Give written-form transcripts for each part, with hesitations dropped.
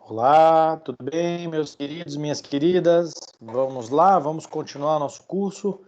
Olá, tudo bem, meus queridos, minhas queridas? Vamos lá, vamos continuar nosso curso.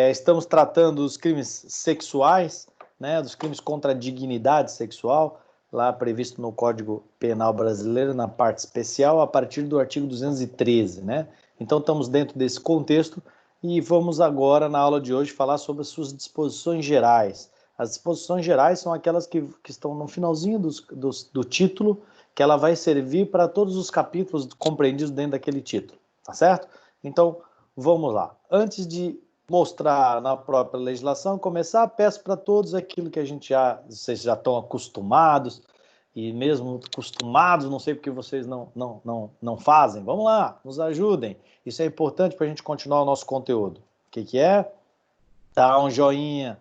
Estamos tratando dos crimes sexuais, né, dos crimes contra a dignidade sexual, lá previsto no Código Penal Brasileiro, na parte especial, a partir do artigo 213, né? Então, estamos dentro desse contexto e vamos agora, na aula de hoje, falar sobre as suas disposições gerais. As disposições gerais são aquelas que estão no finalzinho do título, que ela vai servir para todos os capítulos compreendidos dentro daquele título, tá certo? Então, vamos lá. Antes de mostrar na própria legislação, começar, peço para todos aquilo que vocês já estão acostumados, e mesmo acostumados, não sei porque vocês não fazem. Vamos lá, nos ajudem. Isso é importante para a gente continuar o nosso conteúdo. O que é? Dá um joinha,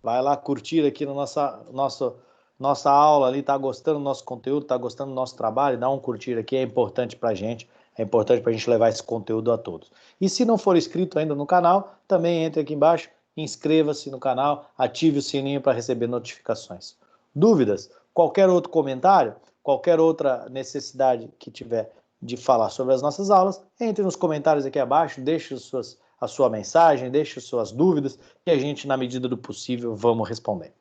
vai lá curtir aqui na nossa aula ali, tá gostando do nosso conteúdo, tá gostando do nosso trabalho, dá um curtir aqui, é importante pra gente, é importante pra gente levar esse conteúdo a todos. E se não for inscrito ainda no canal, também entre aqui embaixo, inscreva-se no canal, ative o sininho para receber notificações. Dúvidas? Qualquer outro comentário, qualquer outra necessidade que tiver de falar sobre as nossas aulas, entre nos comentários aqui abaixo, deixe a sua mensagem, deixe suas dúvidas, e a gente, na medida do possível, vamos responder.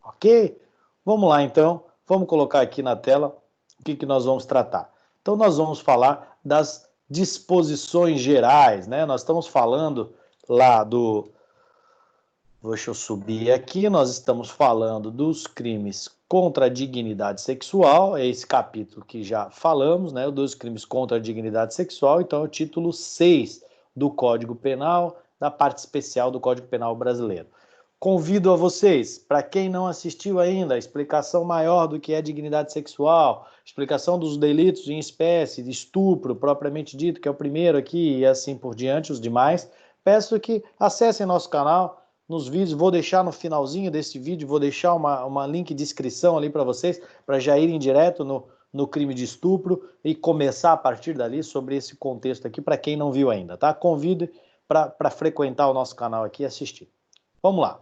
Ok? Vamos lá, então. Vamos colocar aqui na tela o que nós vamos tratar. Então, nós vamos falar das disposições gerais, né? Nós estamos falando lá do... Deixa eu subir aqui. Nós estamos falando dos crimes contra a dignidade sexual. É esse capítulo que já falamos, né? Dos crimes contra a dignidade sexual. Então, é o título 6 do Código Penal, da parte especial do Código Penal brasileiro. Convido a vocês, para quem não assistiu ainda, a explicação maior do que é dignidade sexual, explicação dos delitos em espécie, de estupro, propriamente dito, que é o primeiro aqui, e assim por diante, os demais, peço que acessem nosso canal, nos vídeos, vou deixar no finalzinho desse vídeo, vou deixar uma link de inscrição ali para vocês, para já irem direto no crime de estupro e começar a partir dali sobre esse contexto aqui, para quem não viu ainda, tá? Convido para frequentar o nosso canal aqui e assistir. Vamos lá.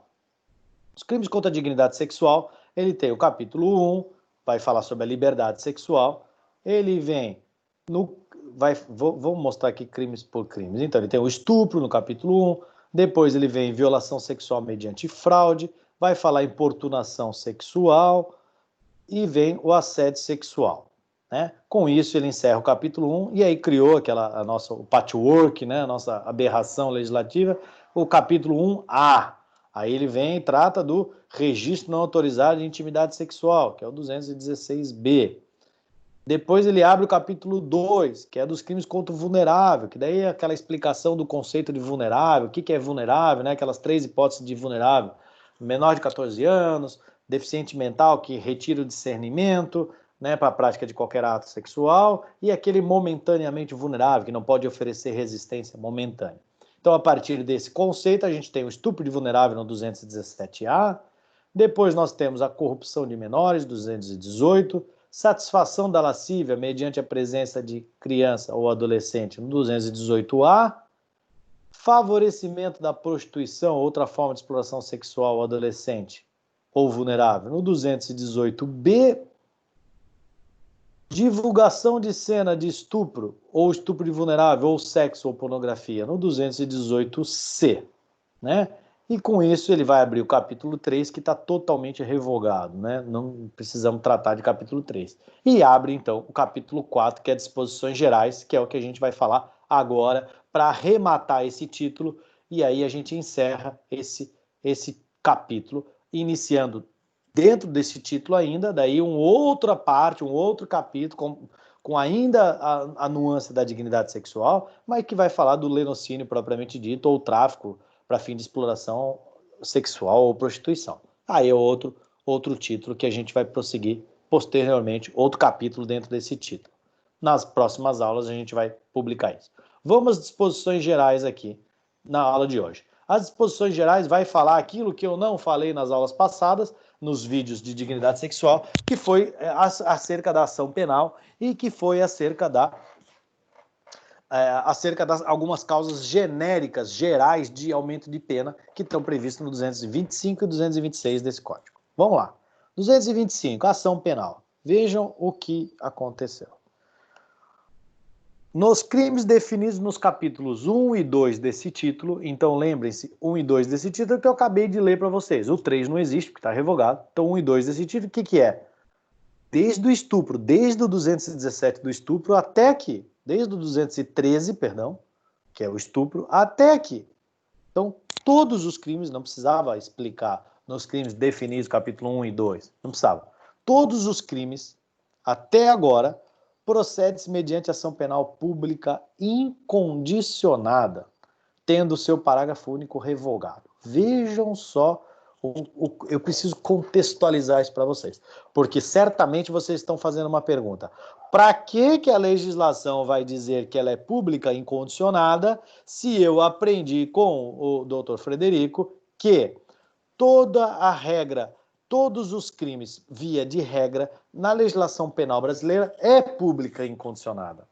Os crimes contra a dignidade sexual, ele tem o capítulo 1, vai falar sobre a liberdade sexual, ele vem vou mostrar aqui crimes por crimes. Então, ele tem o estupro no capítulo 1, depois ele vem violação sexual mediante fraude, vai falar importunação sexual e vem o assédio sexual. Né? Com isso, ele encerra o capítulo 1 e aí criou o patchwork, né? A nossa aberração legislativa, o capítulo 1A. Aí ele vem e trata do registro não autorizado de intimidade sexual, que é o 216B. Depois ele abre o capítulo 2, que é dos crimes contra o vulnerável, que daí é aquela explicação do conceito de vulnerável, o que é vulnerável, né? Aquelas 3 hipóteses de vulnerável. Menor de 14 anos, deficiente mental que retira o discernimento, né, para a prática de qualquer ato sexual, e aquele momentaneamente vulnerável, que não pode oferecer resistência momentânea. Então, a partir desse conceito, a gente tem o estupro de vulnerável no 217A, depois nós temos a corrupção de menores, 218, satisfação da lascívia mediante a presença de criança ou adolescente no 218A, favorecimento da prostituição, outra forma de exploração sexual ao adolescente ou vulnerável, no 218B, divulgação de cena de estupro, ou estupro de vulnerável, ou sexo ou pornografia, no 218C, né? E com isso ele vai abrir o capítulo 3, que está totalmente revogado, né? Não precisamos tratar de capítulo 3. E abre, então, o capítulo 4, que é disposições gerais, que é o que a gente vai falar agora, para arrematar esse título, e aí a gente encerra esse capítulo, iniciando dentro desse título ainda, daí uma outra parte, um outro capítulo, com ainda a nuance da dignidade sexual, mas que vai falar do lenocínio propriamente dito, ou tráfico para fim de exploração sexual ou prostituição. Aí é outro título que a gente vai prosseguir posteriormente, outro capítulo dentro desse título. Nas próximas aulas a gente vai publicar isso. Vamos às disposições gerais aqui na aula de hoje. As disposições gerais vai falar aquilo que eu não falei nas aulas passadas, nos vídeos de dignidade sexual, que foi acerca da ação penal e que foi acerca das algumas causas genéricas, gerais de aumento de pena que estão previstas no 225 e 226 desse código. Vamos lá. 225, ação penal. Vejam o que aconteceu. Nos crimes definidos nos capítulos 1 e 2 desse título, então lembrem-se, 1 e 2 desse título que eu acabei de ler para vocês. O 3 não existe, porque está revogado. Então, 1 e 2 desse título, o que é? Desde o estupro, desde o 217 do estupro até aqui, desde o 213, perdão, que é o estupro, até aqui. Então, todos os crimes, não precisava explicar nos crimes definidos, capítulo 1 e 2, não precisava. Todos os crimes, até agora, procede-se mediante ação penal pública incondicionada, tendo seu parágrafo único revogado. Vejam só, eu preciso contextualizar isso para vocês, porque certamente vocês estão fazendo uma pergunta. Para que a legislação vai dizer que ela é pública incondicionada se eu aprendi com o doutor Frederico que toda a regra, todos os crimes, via de regra, na legislação penal brasileira, é pública e incondicionada.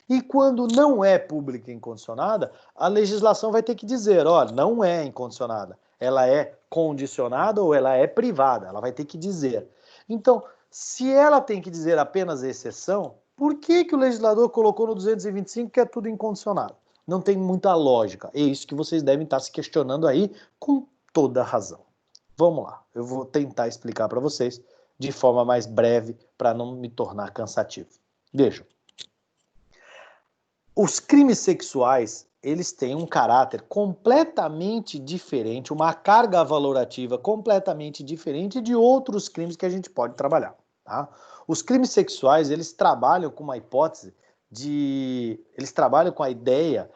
E quando não é pública e incondicionada, a legislação vai ter que dizer, ó, não é incondicionada. Ela é condicionada ou ela é privada. Ela vai ter que dizer. Então, se ela tem que dizer apenas exceção, por que o legislador colocou no 225 que é tudo incondicionado? Não tem muita lógica. É isso que vocês devem estar se questionando aí com toda razão. Vamos lá, eu vou tentar explicar para vocês de forma mais breve para não me tornar cansativo. Vejam. Os crimes sexuais, eles têm um caráter completamente diferente, uma carga valorativa completamente diferente de outros crimes que a gente pode trabalhar. Tá? Os crimes sexuais, eles trabalham com uma hipótese eles trabalham com a ideia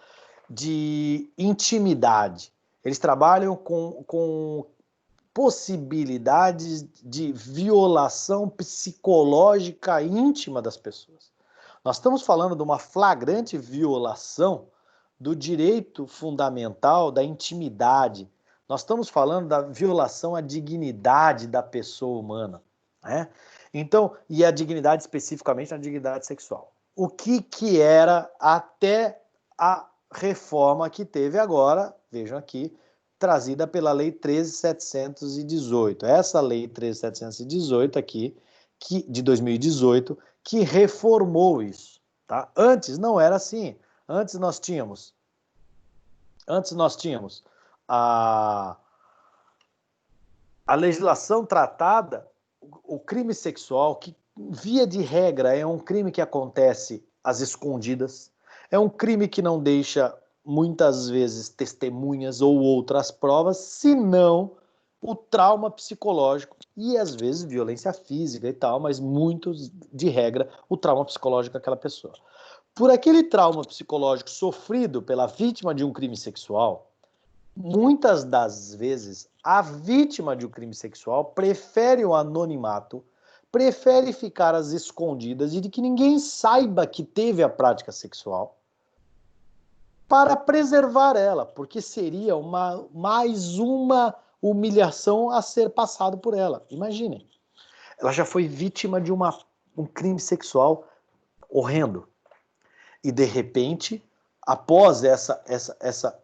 de intimidade. Eles trabalham com possibilidades de violação psicológica íntima das pessoas. Nós estamos falando de uma flagrante violação do direito fundamental da intimidade. Nós estamos falando da violação à dignidade da pessoa humana, né? Então, e a dignidade especificamente a dignidade sexual. O que era até a reforma que teve agora, vejam aqui, trazida pela Lei 13.718. Essa Lei 13.718 aqui, de 2018, que reformou isso. Tá? Antes não era assim. Antes nós tínhamos a legislação tratada, o crime sexual, que via de regra é um crime que acontece às escondidas, é um crime que não deixa muitas vezes testemunhas ou outras provas, senão o trauma psicológico e às vezes violência física e tal, mas muitos, de regra, o trauma psicológico daquela pessoa. Por aquele trauma psicológico sofrido pela vítima de um crime sexual, muitas das vezes a vítima de um crime sexual prefere o anonimato, prefere ficar às escondidas e de que ninguém saiba que teve a prática sexual, para preservar ela, porque seria mais uma humilhação a ser passado por ela. Imaginem, ela já foi vítima de um crime sexual horrendo. E, de repente, após essa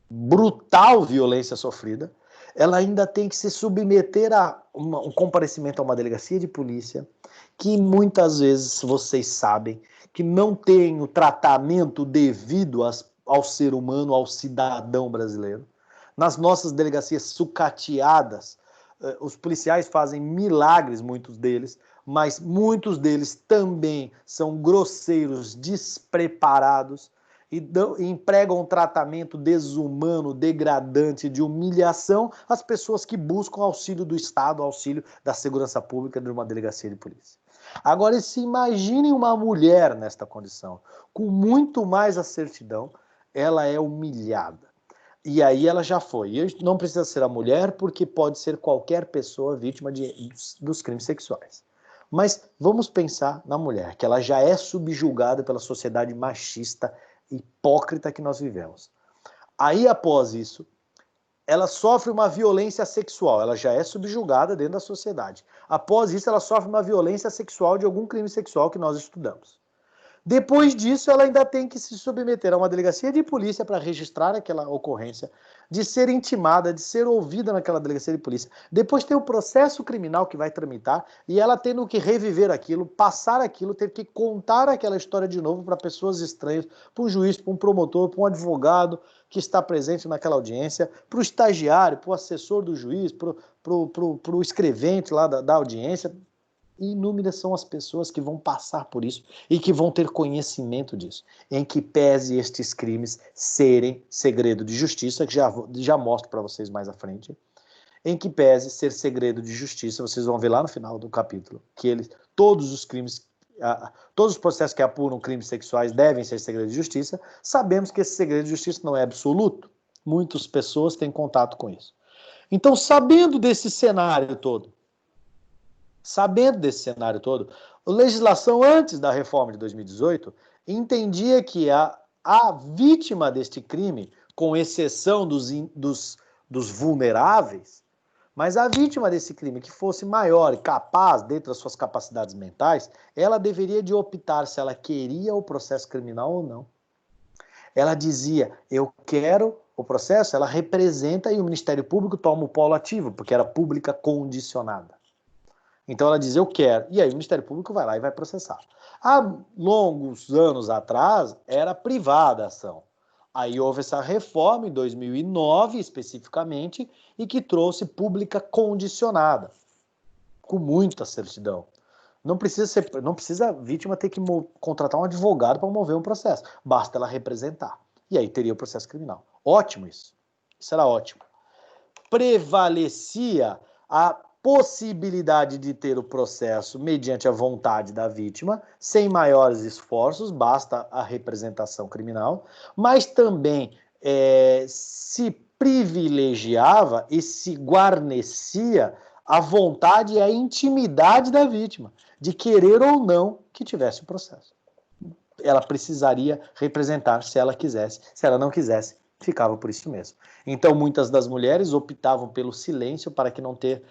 brutal violência sofrida, ela ainda tem que se submeter a um comparecimento a uma delegacia de polícia, que muitas vezes, vocês sabem, que não tem o tratamento devido ao ser humano, ao cidadão brasileiro. Nas nossas delegacias sucateadas, os policiais fazem milagres, muitos deles, mas muitos deles também são grosseiros, despreparados e empregam um tratamento desumano, degradante, de humilhação às pessoas que buscam auxílio do Estado, auxílio da segurança pública de uma delegacia de polícia. Agora, se imaginem uma mulher nesta condição, com muito mais a certidão, ela é humilhada. E aí ela já foi. E não precisa ser a mulher, porque pode ser qualquer pessoa vítima dos crimes sexuais. Mas vamos pensar na mulher, que ela já é subjugada pela sociedade machista, hipócrita que nós vivemos. Aí, após isso, ela sofre uma violência sexual, ela já é subjugada dentro da sociedade. Após isso, ela sofre uma violência sexual de algum crime sexual que nós estudamos. Depois disso, ela ainda tem que se submeter a uma delegacia de polícia para registrar aquela ocorrência, de ser intimada, de ser ouvida naquela delegacia de polícia. Depois tem o processo criminal que vai tramitar e ela tendo que reviver aquilo, passar aquilo, ter que contar aquela história de novo para pessoas estranhas, para um juiz, para um promotor, para um advogado que está presente naquela audiência, para o estagiário, para o assessor do juiz, para o escrevente lá da audiência. Inúmeras são as pessoas que vão passar por isso e que vão ter conhecimento disso, em que pese estes crimes serem segredo de justiça, que já mostro para vocês mais à frente, em que pese ser segredo de justiça, vocês vão ver lá no final do capítulo, que todos os crimes, todos os processos que apuram crimes sexuais devem ser segredo de justiça. Sabemos que esse segredo de justiça não é absoluto, muitas pessoas têm contato com isso. Então, sabendo desse cenário todo, a legislação antes da reforma de 2018 entendia que a vítima deste crime, com exceção dos vulneráveis, mas a vítima desse crime que fosse maior e capaz, dentro das suas capacidades mentais, ela deveria de optar se ela queria o processo criminal ou não. Ela dizia, eu quero o processo, ela representa e o Ministério Público toma o polo ativo, porque era pública condicionada. Então ela diz, eu quero. E aí o Ministério Público vai lá e vai processar. Há longos anos atrás, era privada a ação. Aí houve essa reforma, em 2009 especificamente, e que trouxe pública condicionada, com muita certidão. Não precisa a vítima ter que contratar um advogado para mover um processo. Basta ela representar. E aí teria o processo criminal. Ótimo isso. Isso era ótimo. Prevalecia a possibilidade de ter o processo mediante a vontade da vítima, sem maiores esforços, basta a representação criminal, mas também se privilegiava e se guarnecia a vontade e a intimidade da vítima, de querer ou não que tivesse o processo. Ela precisaria representar se ela quisesse, se ela não quisesse, ficava por isso mesmo. Então, muitas das mulheres optavam pelo silêncio para que não ter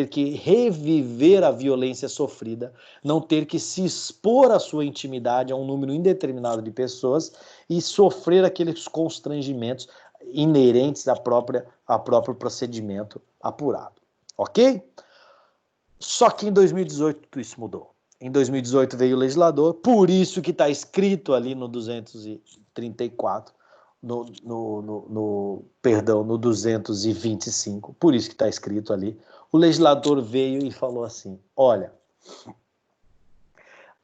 que reviver a violência sofrida, não ter que se expor à sua intimidade a um número indeterminado de pessoas e sofrer aqueles constrangimentos inerentes ao próprio procedimento apurado. Ok? Só que em 2018 tudo isso mudou. Em 2018 veio o legislador, por isso que está escrito ali no 234, no 225, por isso que está escrito ali, o legislador veio e falou assim, olha,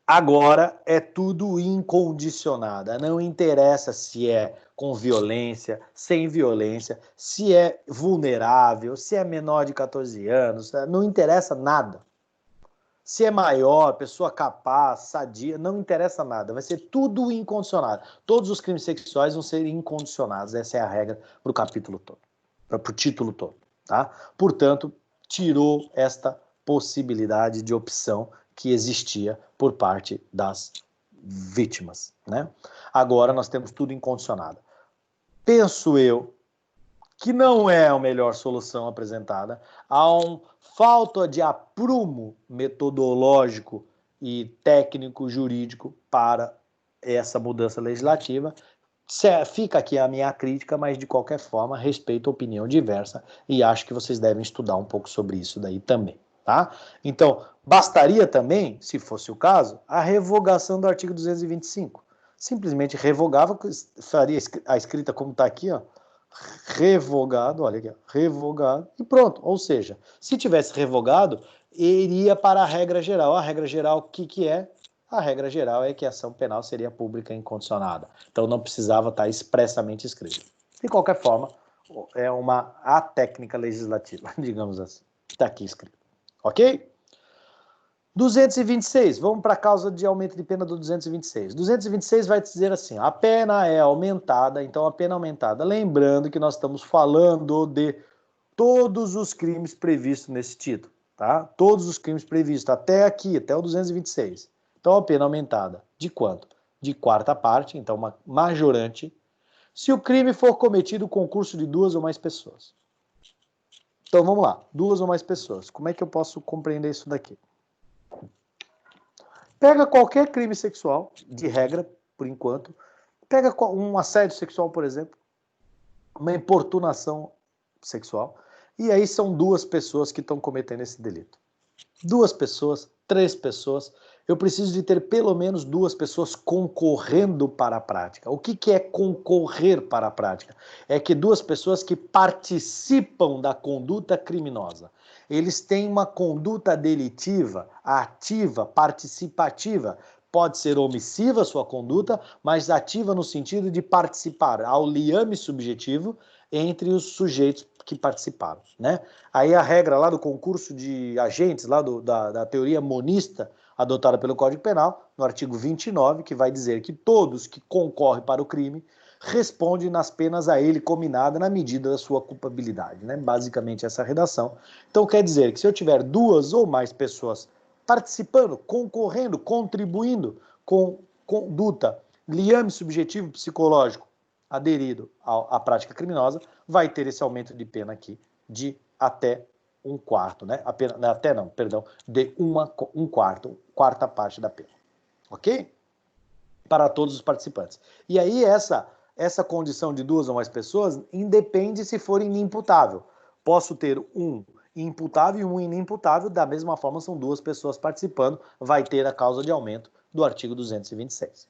agora é tudo incondicionado, não interessa se é com violência, sem violência, se é vulnerável, se é menor de 14 anos, não interessa nada. Se é maior, pessoa capaz, sadia, não interessa nada. Vai ser tudo incondicionado. Todos os crimes sexuais vão ser incondicionados. Essa é a regra para o capítulo todo, para o título todo. Tá? Portanto, tirou esta possibilidade de opção que existia por parte das vítimas. Né? Agora nós temos tudo incondicionado. Penso eu que não é a melhor solução apresentada. Há falta de aprumo metodológico e técnico-jurídico para essa mudança legislativa. Fica aqui a minha crítica, mas de qualquer forma respeito a opinião diversa e acho que vocês devem estudar um pouco sobre isso daí também. Tá? Então, bastaria também, se fosse o caso, a revogação do artigo 225. Simplesmente revogava, faria a escrita como está aqui, ó, revogado, olha aqui, revogado, e pronto. Ou seja, se tivesse revogado, iria para a regra geral. A regra geral, o que é? A regra geral é que a ação penal seria pública e incondicionada. Então não precisava estar expressamente escrito. De qualquer forma, é a técnica legislativa, digamos assim, está aqui escrito. Ok? 226, vamos para a causa de aumento de pena do 226. 226 vai dizer assim, a pena é aumentada, então a pena aumentada, lembrando que nós estamos falando de todos os crimes previstos nesse título, tá? Todos os crimes previstos até aqui, até o 226. Então a pena aumentada, de quanto? De quarta parte, então uma majorante, se o crime for cometido com concurso de 2 ou mais pessoas. Então vamos lá, 2 ou mais pessoas. Como é que eu posso compreender isso daqui? Pega qualquer crime sexual, de regra, por enquanto, pega um assédio sexual, por exemplo, uma importunação sexual, e aí são duas pessoas que estão cometendo esse delito. Duas pessoas, três pessoas, eu preciso de ter pelo menos duas pessoas concorrendo para a prática. O que é concorrer para a prática? É que duas pessoas que participam da conduta criminosa. Eles têm uma conduta delitiva, ativa, participativa. Pode ser omissiva a sua conduta, mas ativa no sentido de participar, ao liame subjetivo entre os sujeitos que participaram, né? Aí a regra lá do concurso de agentes, lá da teoria monista, adotada pelo Código Penal, no artigo 29, que vai dizer que todos que concorrem para o crime respondem nas penas a ele combinada na medida da sua culpabilidade, né? Basicamente essa redação. Então quer dizer que se eu tiver duas ou mais pessoas participando, concorrendo, contribuindo com conduta, liame subjetivo psicológico aderido à prática criminosa, vai ter esse aumento de pena aqui de até um quarto, né? Até não, perdão, de um quarto, quarta parte da pena. Ok? Para todos os participantes. E aí essa condição de duas ou mais pessoas independe se for inimputável. Posso ter um imputável e um inimputável, da mesma forma são duas pessoas participando, vai ter a causa de aumento do artigo 226.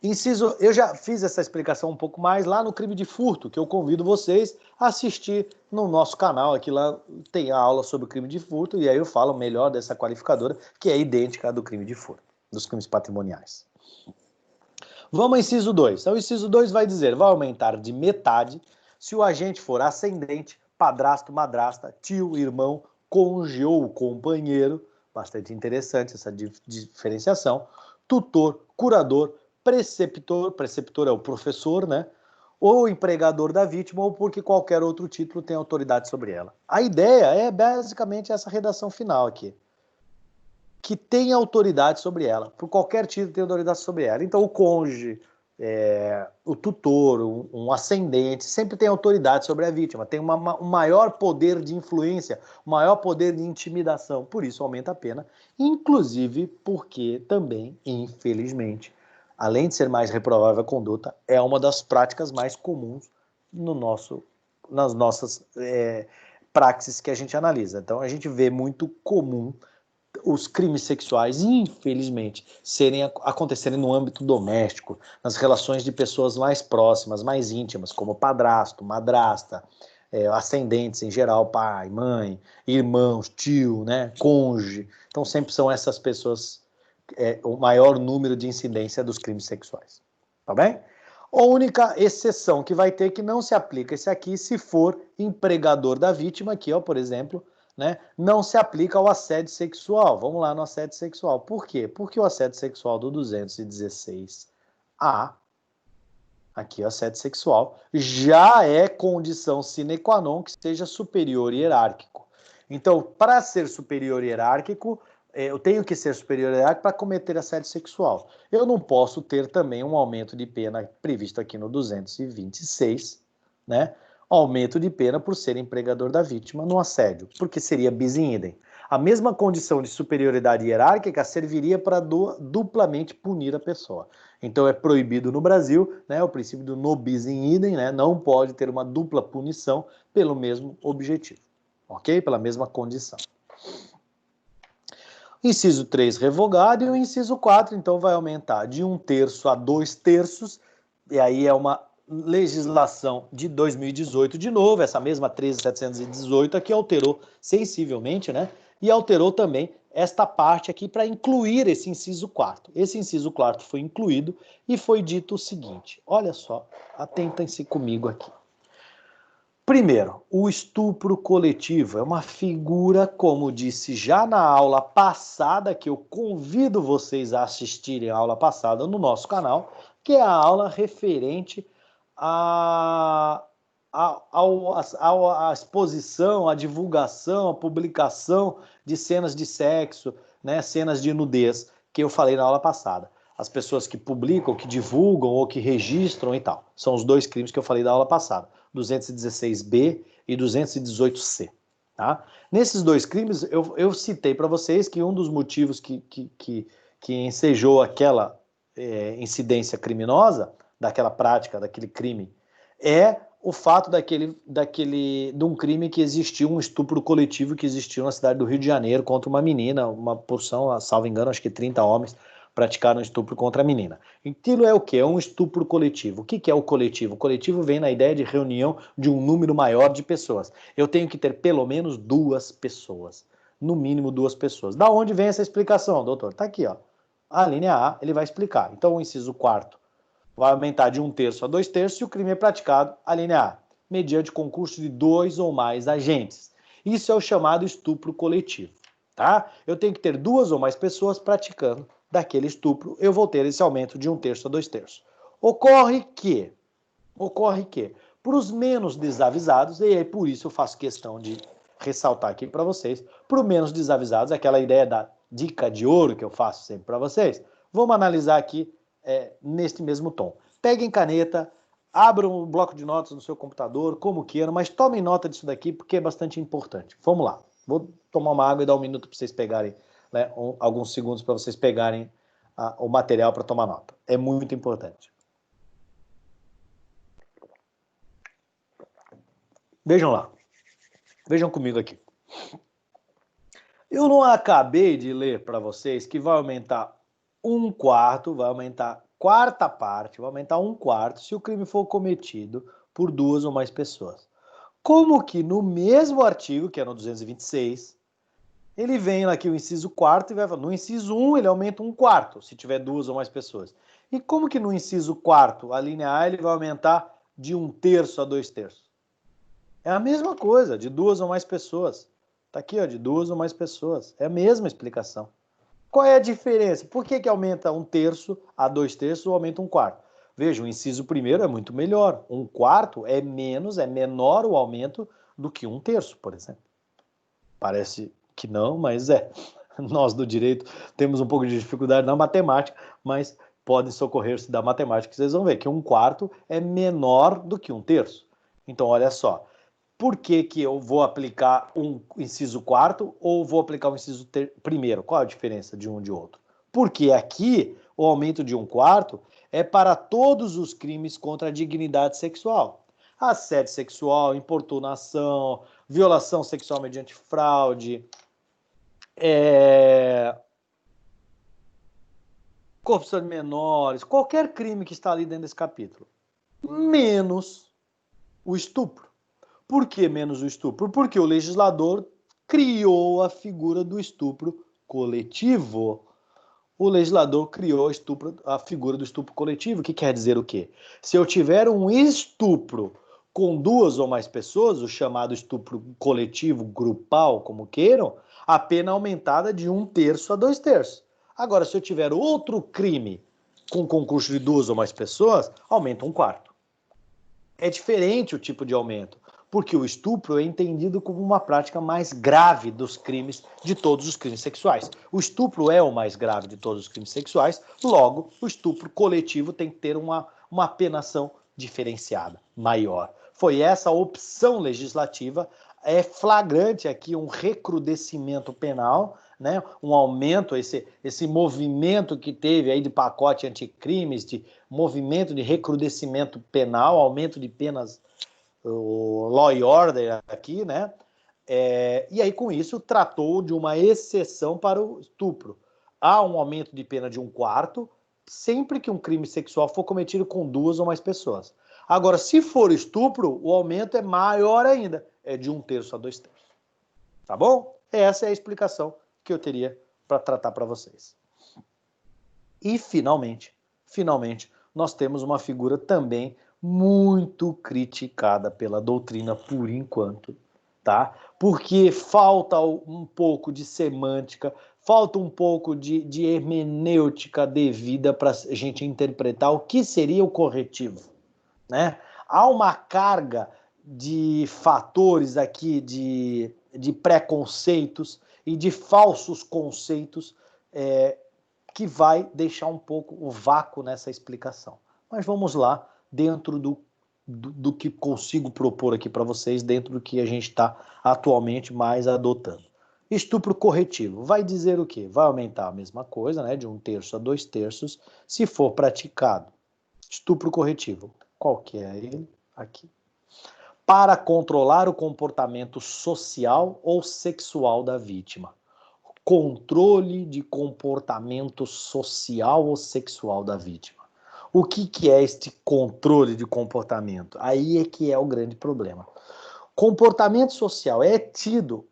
Inciso, eu já fiz essa explicação um pouco mais lá no crime de furto, que eu convido vocês a assistir no nosso canal, aqui lá tem a aula sobre o crime de furto, e aí eu falo melhor dessa qualificadora, que é idêntica à do crime de furto, dos crimes patrimoniais. Vamos ao inciso 2. Então, o inciso 2 vai dizer, vai aumentar de metade se o agente for ascendente, padrasto, madrasta, tio, irmão, cônjuge ou companheiro, bastante interessante essa diferenciação, tutor, curador, preceptor é o professor, né? Ou empregador da vítima, ou porque qualquer outro título tem autoridade sobre ela. A ideia é basicamente essa redação final aqui. Que tem autoridade sobre ela. Por qualquer título tem autoridade sobre ela. Então o cônjuge, o tutor, um ascendente, sempre tem autoridade sobre a vítima. Tem um maior poder de influência, um maior poder de intimidação. Por isso aumenta a pena. Inclusive porque também, infelizmente, além de ser mais reprovável a conduta, é uma das práticas mais comuns nas nossas praxis que a gente analisa. Então, a gente vê muito comum os crimes sexuais, infelizmente, acontecerem no âmbito doméstico, nas relações de pessoas mais próximas, mais íntimas, como padrasto, madrasta, ascendentes em geral, pai, mãe, irmãos, tio, né, cônjuge. Então, sempre são essas pessoas o maior número de incidência dos crimes sexuais. Tá bem? A única exceção que vai ter que não se aplica esse aqui se for empregador da vítima, aqui, ó, por exemplo, né, não se aplica ao assédio sexual. Vamos lá no assédio sexual. Por quê? Porque o assédio sexual do 216A, aqui o assédio sexual, já é condição sine qua non que seja superior hierárquico. Então, para ser superior hierárquico, eu tenho que ser superior hierárquico para cometer assédio sexual. Eu não posso ter também um aumento de pena previsto aqui no 226, né? Aumento de pena por ser empregador da vítima no assédio, porque seria bis in idem. A mesma condição de superioridade hierárquica serviria para duplamente punir a pessoa. Então é proibido no Brasil, né, o princípio do no bis in idem, né, não pode ter uma dupla punição pelo mesmo objetivo, ok? Pela mesma condição. Inciso 3, revogado, e o inciso 4, então, vai aumentar de 1/3 a 2/3, e aí é uma legislação de 2018 de novo, essa mesma 13.718 aqui alterou sensivelmente, né? E alterou também esta parte aqui para incluir esse inciso 4. Esse inciso 4 foi incluído e foi dito o seguinte, olha só, atentem-se comigo aqui. Primeiro, o estupro coletivo é uma figura, como disse já na aula passada, que eu convido vocês a assistirem a aula passada no nosso canal, que é a aula referente à exposição, à divulgação, à publicação de cenas de sexo, né, cenas de nudez, que eu falei na aula passada. As pessoas que publicam, que divulgam ou que registram e tal. São os dois crimes que eu falei da aula passada. 216B e 218C. Tá? Nesses dois crimes, eu citei para vocês que um dos motivos que ensejou aquela incidência criminosa, daquela prática, daquele crime, é o fato de um crime que existiu, um estupro coletivo que existiu na cidade do Rio de Janeiro contra uma menina, uma porção, salvo engano, acho que 30 homens praticaram estupro contra a menina. Aquilo é o quê? É um estupro coletivo. O que é o coletivo? O coletivo vem na ideia de reunião de um número maior de pessoas. Eu tenho que ter pelo menos 2 pessoas. No mínimo 2 pessoas. Da onde vem essa explicação, doutor? Tá aqui, ó. A linha A, ele vai explicar. Então, o inciso 4º vai aumentar de 1/3 a 2/3 e o crime é praticado, a linha A, mediante concurso de 2 ou mais agentes. Isso é o chamado estupro coletivo, tá? Eu tenho que ter 2 ou mais pessoas praticando daquele estupro, eu vou ter esse aumento de 1/3 a 2/3. Ocorre que, para os menos desavisados, e é por isso eu faço questão de ressaltar aqui para vocês, para os menos desavisados, aquela ideia da dica de ouro que eu faço sempre para vocês, vamos analisar aqui neste mesmo tom. Peguem caneta, abram o bloco de notas no seu computador, como queiram, mas tomem nota disso daqui porque é bastante importante. Vamos lá. Vou tomar uma água e dar 1 minuto para vocês pegarem, né, alguns segundos para vocês pegarem o material para tomar nota. É muito importante. Vejam lá. Vejam comigo aqui. Eu não acabei de ler para vocês que vai aumentar 1/4, vai aumentar quarta parte, vai aumentar 1/4 se o crime for cometido por 2 ou mais pessoas. Como que no mesmo artigo, que é no 226, ele vem aqui o inciso 4º e vai falar, no inciso 1 ele aumenta 1/4 se tiver 2 ou mais pessoas. E como que no inciso 4º, a linha A, ele vai aumentar de 1/3 a 2/3? É a mesma coisa, de 2 ou mais pessoas. Tá aqui, ó, de 2 ou mais pessoas. É a mesma explicação. Qual é a diferença? Por que aumenta 1/3 a 2/3 ou aumenta 1/4? Veja, o inciso primeiro é muito melhor. 1/4 é menos, é menor o aumento do que 1/3, por exemplo. Parece que não, mas é. Nós do direito temos um pouco de dificuldade na matemática, mas podem socorrer-se da matemática, vocês vão ver que 1/4 é menor do que 1/3. Então, olha só. Por que eu vou aplicar um inciso 4º ou vou aplicar um inciso primeiro? Qual a diferença de um e de outro? Porque aqui o aumento de 1/4 é para todos os crimes contra a dignidade sexual. Assédio sexual, importunação, violação sexual mediante fraude, corrupção de menores, qualquer crime que está ali dentro desse capítulo, menos o estupro. Por que menos o estupro? Porque o legislador criou a figura do estupro coletivo. O legislador criou a figura do estupro coletivo, que quer dizer o quê? Se eu tiver um estupro com 2 ou mais pessoas, o chamado estupro coletivo, grupal, como queiram, a pena é aumentada de 1/3 a 2/3. Agora, se eu tiver outro crime com concurso de 2 ou mais pessoas, aumenta 1/4. É diferente o tipo de aumento, porque o estupro é entendido como uma prática mais grave dos crimes, de todos os crimes sexuais. O estupro é o mais grave de todos os crimes sexuais, logo, o estupro coletivo tem que ter uma penação diferenciada, maior. Foi essa a opção legislativa, é flagrante aqui um recrudescimento penal, né? Um aumento, esse movimento que teve aí de pacote anticrimes, de movimento de recrudescimento penal, aumento de penas, o law and order aqui, né? E aí, com isso, tratou de uma exceção para o estupro. Há um aumento de pena de 1/4 sempre que um crime sexual for cometido com 2 ou mais pessoas. Agora, se for estupro, o aumento é maior ainda, é de 1/3 a 2/3. Tá bom? Essa é a explicação que eu teria para tratar para vocês. E, finalmente, nós temos uma figura também muito criticada pela doutrina por enquanto, tá? Porque falta um pouco de semântica, falta um pouco de hermenêutica devida para a gente interpretar o que seria o corretivo, né? Há uma carga de fatores aqui, de preconceitos e de falsos conceitos que vai deixar um pouco o vácuo nessa explicação. Mas vamos lá, dentro do que consigo propor aqui para vocês dentro do que a gente está atualmente mais adotando. Estupro corretivo vai dizer o quê? Vai aumentar a mesma coisa, né, de 1/3 a 2/3, se for praticado. Estupro corretivo, qual que é ele? Aqui. Para controlar o comportamento social ou sexual da vítima. Controle de comportamento social ou sexual da vítima. O que é este controle de comportamento? Aí é que é o grande problema. Comportamento social é tido,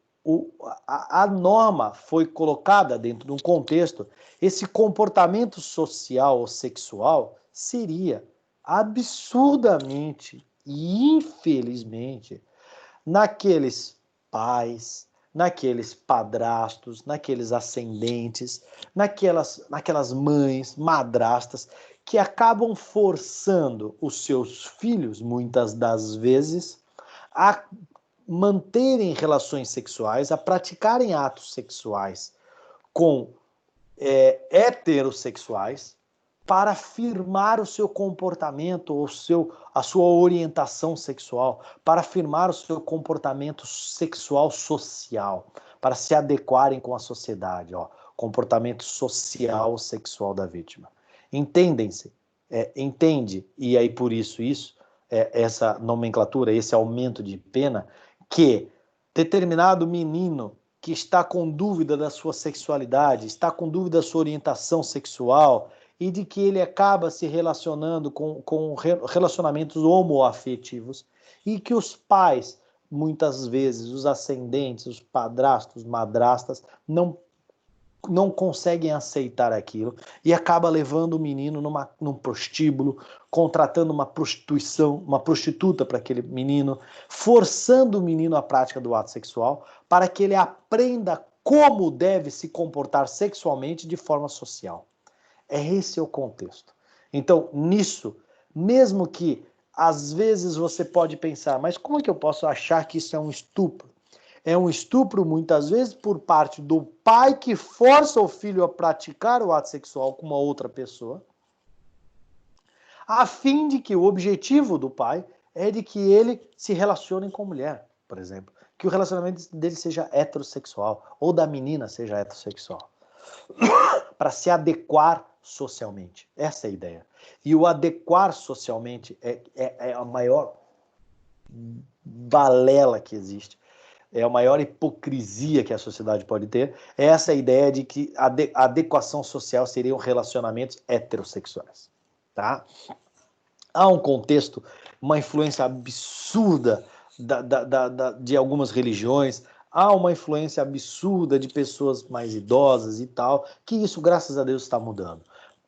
a norma foi colocada dentro de um contexto, esse comportamento social ou sexual seria absurdamente e infelizmente naqueles pais, naqueles padrastos, naqueles ascendentes, naquelas mães, madrastas, que acabam forçando os seus filhos, muitas das vezes, a manterem relações sexuais, a praticarem atos sexuais com heterossexuais, para afirmar o seu comportamento, a sua orientação sexual, para afirmar o seu comportamento sexual social, para se adequarem com a sociedade, comportamento social sexual da vítima. Entendem-se, entende, e aí por isso essa nomenclatura, esse aumento de pena, que determinado menino que está com dúvida da sua sexualidade, está com dúvida da sua orientação sexual, e de que ele acaba se relacionando com relacionamentos homoafetivos, e que os pais, muitas vezes, os ascendentes, os padrastos, madrastas, não conseguem aceitar aquilo, e acaba levando o menino num prostíbulo, contratando uma prostituta para aquele menino, forçando o menino à prática do ato sexual, para que ele aprenda como deve se comportar sexualmente de forma social. Esse é o contexto. Então, nisso, mesmo que às vezes você pode pensar, mas como é que eu posso achar que isso é um estupro? É um estupro, muitas vezes, por parte do pai que força o filho a praticar o ato sexual com uma outra pessoa, a fim de que o objetivo do pai é de que ele se relacione com a mulher, por exemplo. Que o relacionamento dele seja heterossexual, ou da menina seja heterossexual. Para se adequar socialmente. Essa é a ideia. E o adequar socialmente é a maior balela que existe. É a maior hipocrisia que a sociedade pode ter. É essa ideia de que a adequação social seriam relacionamentos heterossexuais. Tá? Há um contexto, uma influência absurda de algumas religiões, há uma influência absurda de pessoas mais idosas e tal, que isso, graças a Deus, está mudando.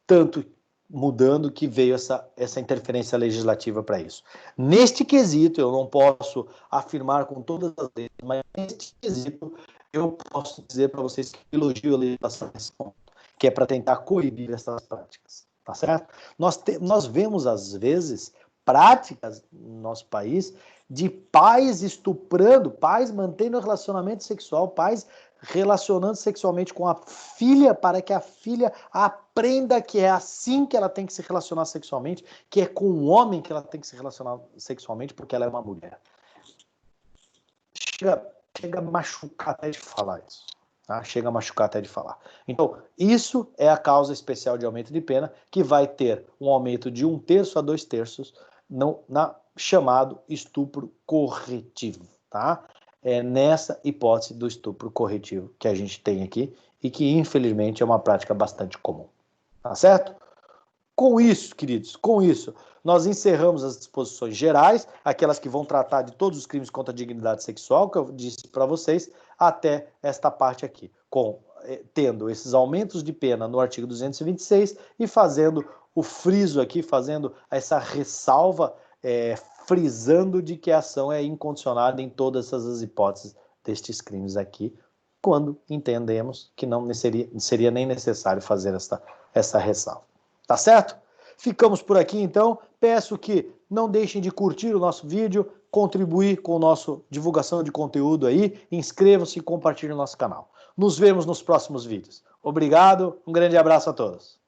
Tanto mudando que veio essa interferência legislativa para isso. Neste quesito, eu não posso afirmar com todas as leis, mas neste quesito, eu posso dizer para vocês que elogio a legislação nesse ponto, que é para tentar coibir essas práticas. Tá certo? Nós vemos, às vezes, práticas no nosso país de pais estuprando, pais mantendo relacionamento sexual, pais relacionando sexualmente com a filha para que a filha aprenda que é assim que ela tem que se relacionar sexualmente, que é com um homem que ela tem que se relacionar sexualmente porque ela é uma mulher. Chega a machucar até de falar isso. Tá? Chega a machucar até de falar. Então, isso é a causa especial de aumento de pena, que vai ter um aumento de 1/3 a 2/3 na chamado estupro corretivo. Tá? É nessa hipótese do estupro corretivo que a gente tem aqui e que, infelizmente, é uma prática bastante comum. Tá certo? Com isso, queridos, com isso, nós encerramos as disposições gerais, aquelas que vão tratar de todos os crimes contra a dignidade sexual, que eu disse para vocês, até esta parte aqui, tendo esses aumentos de pena no artigo 226 e fazendo o friso aqui, fazendo essa ressalva, frisando de que a ação é incondicionada em todas as hipóteses destes crimes aqui, quando entendemos que não seria nem necessário fazer essa ressalva. Tá certo? Ficamos por aqui, então. Peço que não deixem de curtir o nosso vídeo, contribuir com a nossa divulgação de conteúdo aí, inscrevam-se e compartilhem o nosso canal. Nos vemos nos próximos vídeos. Obrigado, um grande abraço a todos.